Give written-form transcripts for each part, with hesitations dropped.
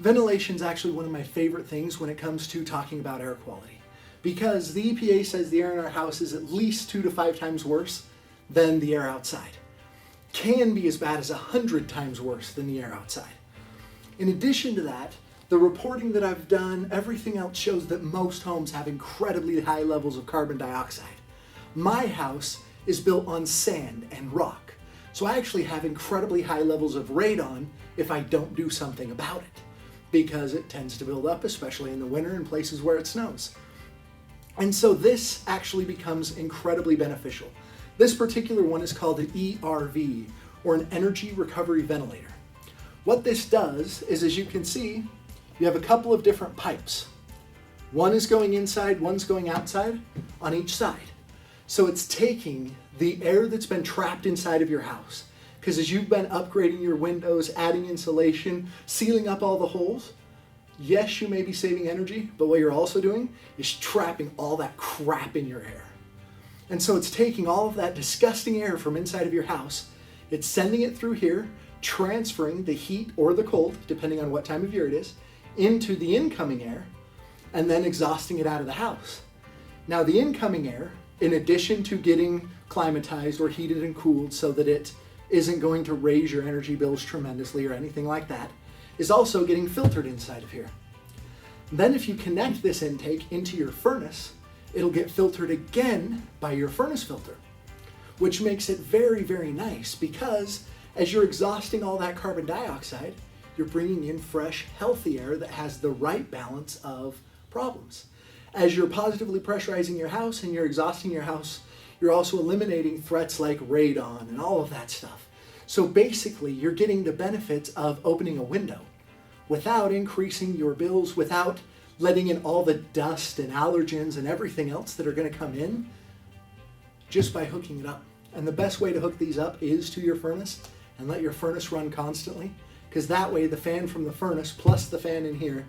Ventilation is actually one of my favorite things when it comes to talking about air quality, because the EPA says the air in our house is at least 2 to 5 times worse than the air outside. Can be as bad as 100 times worse than the air outside. In addition to that, the reporting that I've done, everything else shows that most homes have incredibly high levels of carbon dioxide. My house is built on sand and rock, so I actually have incredibly high levels of radon if I don't do something about it, because it tends to build up, especially in the winter in places where it snows. And so this actually becomes incredibly beneficial. This particular one is called an ERV, or an energy recovery ventilator. What this does is, as you can see, you have a couple of different pipes. One is going inside, one's going outside on each side. So it's taking the air that's been trapped inside of your house, because as you've been upgrading your windows, adding insulation, sealing up all the holes, yes, you may be saving energy, but what you're also doing is trapping all that crap in your air. And so it's taking all of that disgusting air from inside of your house, it's sending it through here, transferring the heat or the cold, depending on what time of year it is, into the incoming air, and then exhausting it out of the house. Now the incoming air, in addition to getting climatized or heated and cooled so that it isn't going to raise your energy bills tremendously or anything like that, is also getting filtered inside of here. Then if you connect this intake into your furnace, it'll get filtered again by your furnace filter, which makes it very, very nice, because as you're exhausting all that carbon dioxide, you're bringing in fresh, healthy air that has the right balance of problems. As you're positively pressurizing your house and you're exhausting your house, you're also eliminating threats like radon and all of that stuff. So basically, you're getting the benefits of opening a window without increasing your bills, without letting in all the dust and allergens and everything else that are going to come in, just by hooking it up. And the best way to hook these up is to your furnace and let your furnace run constantly, because that way the fan from the furnace plus the fan in here,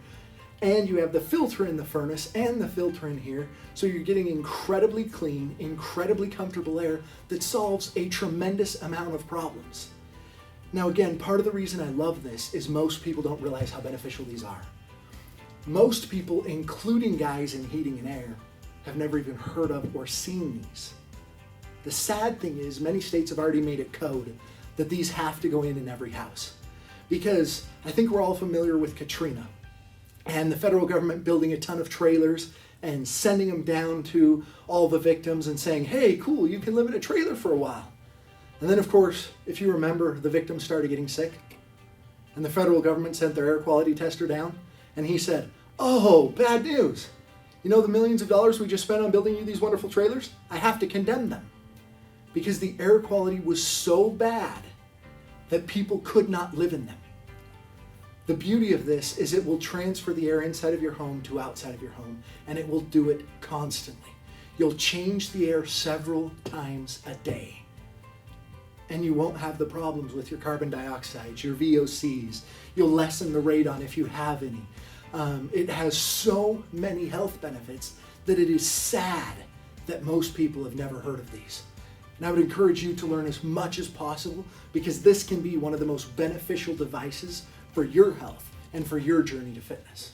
and you have the filter in the furnace and the filter in here, so you're getting incredibly clean, incredibly comfortable air that solves a tremendous amount of problems. Now again, part of the reason I love this is most people don't realize how beneficial these are. Most people, including guys in heating and air, have never even heard of or seen these. The sad thing is, many states have already made it code that these have to go in every house. Because I think we're all familiar with Katrina and the federal government building a ton of trailers and sending them down to all the victims and saying, hey, cool, you can live in a trailer for a while. And then, of course, if you remember, the victims started getting sick and the federal government sent their air quality tester down, and he said, oh, bad news. You know the millions of dollars we just spent on building you these wonderful trailers? I have to condemn them, because the air quality was so bad that people could not live in them. The beauty of this is it will transfer the air inside of your home to outside of your home, and it will do it constantly. You'll change the air several times a day, and you won't have the problems with your carbon dioxide, your VOCs. You'll lessen the radon if you have any. It has so many health benefits that it is sad that most people have never heard of these. And I would encourage you to learn as much as possible, because this can be one of the most beneficial devices for your health and for your journey to fitness.